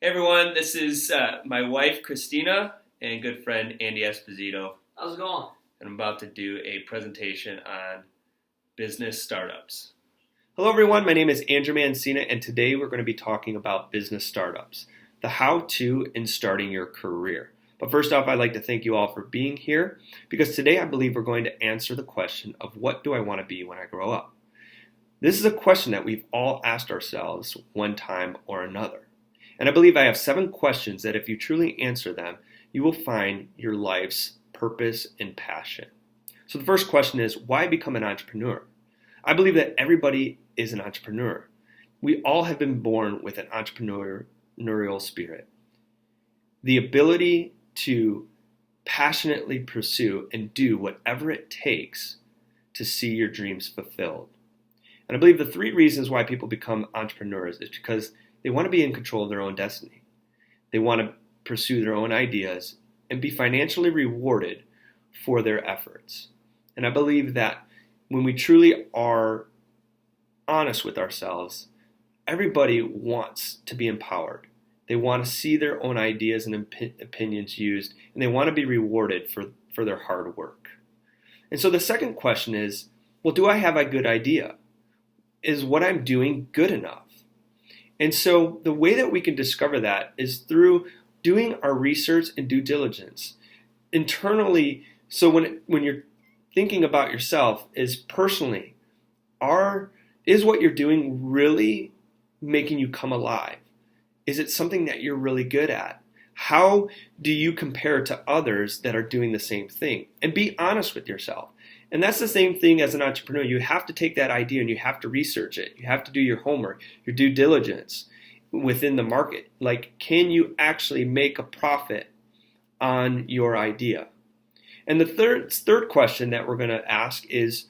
Hey everyone, this is my wife Christina and good friend Andy Esposito, How's it going? and I'm about to do a presentation on business startups. Hello everyone, my name is Andrew Mancina, and today we're going to be talking about business startups, the how-to in starting your career. But first off, I'd like to thank you all for being here, because today I believe we're going to answer the question of what do I want to be when I grow up? This is a question that we've all asked ourselves one time or another. And I believe I have 7 questions that if you truly answer them, you will find your life's purpose and passion. So the first question is, why become an entrepreneur? I believe that everybody is an entrepreneur. We all have been born with an entrepreneurial spirit. The ability to passionately pursue and do whatever it takes to see your dreams fulfilled. And I believe the 3 reasons why people become entrepreneurs is because they want to be in control of their own destiny. They want to pursue their own ideas and be financially rewarded for their efforts. And I believe that when we truly are honest with ourselves, everybody wants to be empowered. They want to see their own ideas and opinions used, and they want to be rewarded for their hard work. And so the second question is, well, do I have a good idea? Is what I'm doing good enough? And so the way that we can discover that is through doing our research and due diligence internally. So when you're thinking about yourself, is personally, is what you're doing really making you come alive? Is it something that you're really good at? How do you compare to others that are doing the same thing? And be honest with yourself. And that's the same thing as an entrepreneur. You have to take that idea and you have to research it. You have to do your homework, your due diligence within the market. Like, can you actually make a profit on your idea? And the third question that we're going to ask is,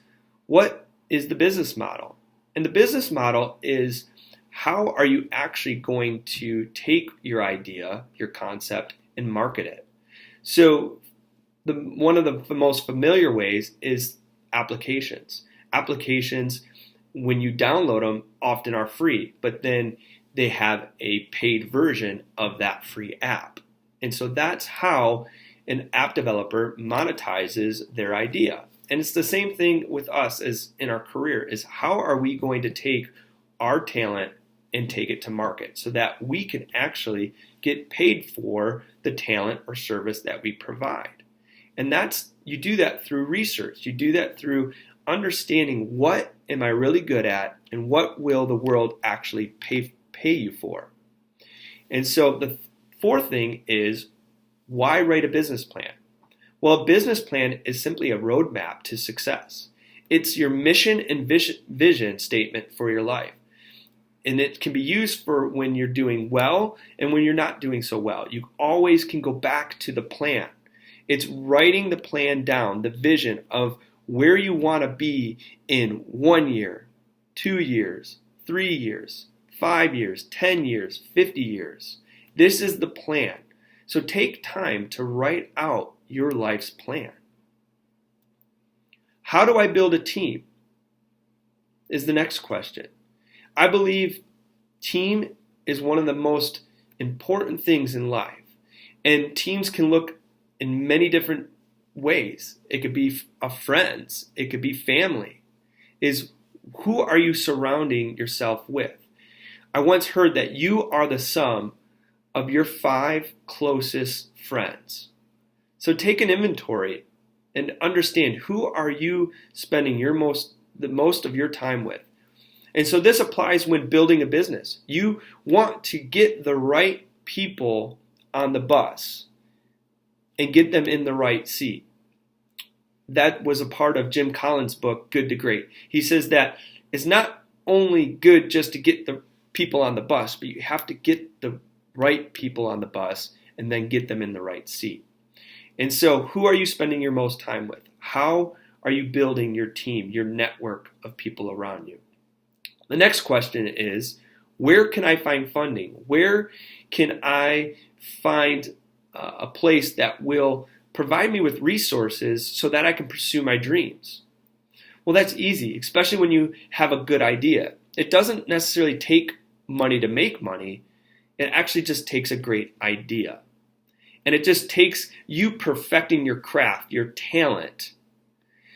what is the business model? And the business model is, how are you actually going to take your idea, your concept, and market it? So one of the most familiar ways is applications. Applications, when you download them, often are free, but then they have a paid version of that free app. And so that's how an app developer monetizes their idea. And it's the same thing with us as in our career, is how are we going to take our talent and take it to market so that we can actually get paid for the talent or service that we provide. And you do that through research. You do that through understanding, what am I really good at and what will the world actually pay you for. And so the fourth thing is, why write a business plan? Well, a business plan is simply a roadmap to success. It's your mission and vision statement for your life. And it can be used for when you're doing well and when you're not doing so well. You always can go back to the plan. It's writing the plan down, the vision of where you want to be in 1 year, 2 years, 3 years, 5 years, 10 years, 50 years. This is the plan. So take time to write out your life's plan. How do I build a team? Is the next question. I believe team is one of the most important things in life. And teams can look in many different ways. It could be friends. It could be family. Is who are you surrounding yourself with? I once heard that you are the sum of your 5 closest friends. So take an inventory and understand, who are you spending the most of your time with? And so this applies when building a business. You want to get the right people on the bus and get them in the right seat. That was a part of Jim Collins' book, Good to Great. He says that it's not only good just to get the people on the bus, but you have to get the right people on the bus and then get them in the right seat. And so who are you spending your most time with? How are you building your team, your network of people around you? The next question is, where can I find funding? Where can I find a place that will provide me with resources so that I can pursue my dreams? Well, that's easy, especially when you have a good idea. It doesn't necessarily take money to make money. It actually just takes a great idea. And it just takes you perfecting your craft, your talent,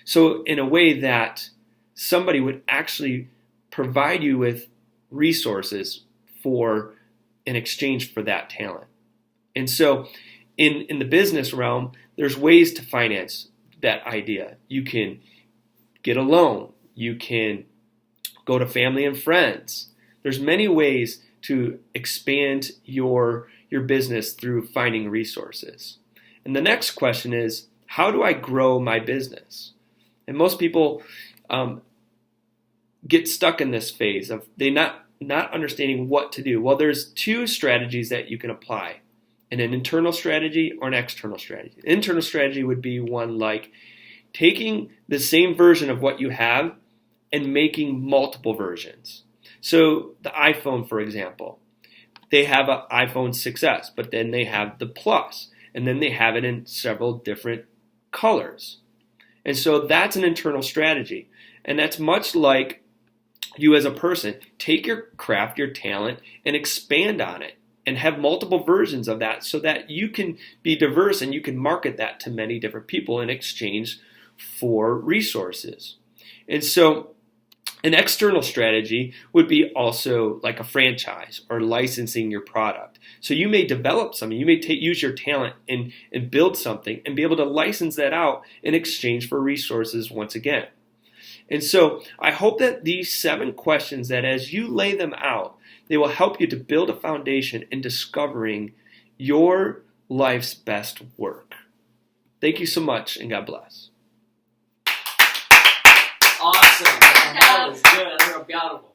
so in a way that somebody would actually provide you with resources in exchange for that talent. And so in the business realm, there's ways to finance that idea. You can get a loan. You can go to family and friends. There's many ways to expand your business through finding resources. And the next question is, how do I grow my business? And most people get stuck in this phase of they not understanding what to do. Well, there's two strategies that you can apply, an internal strategy or an external strategy. An internal strategy would be one like taking the same version of what you have and making multiple versions. So the iPhone, for example, they have an iPhone 6S, but then they have the Plus, and then they have it in several different colors. And so that's an internal strategy. And that's much like you as a person. Take your craft, your talent, and expand on it and have multiple versions of that so that you can be diverse and you can market that to many different people in exchange for resources. And so an external strategy would be also like a franchise or licensing your product. So you may develop something, you may use your talent and build something and be able to license that out in exchange for resources once again. And so I hope that these 7 questions, that as you lay them out, they will help you to build a foundation in discovering your life's best work. Thank you so much, and God bless. Awesome. That was good. That was beautiful.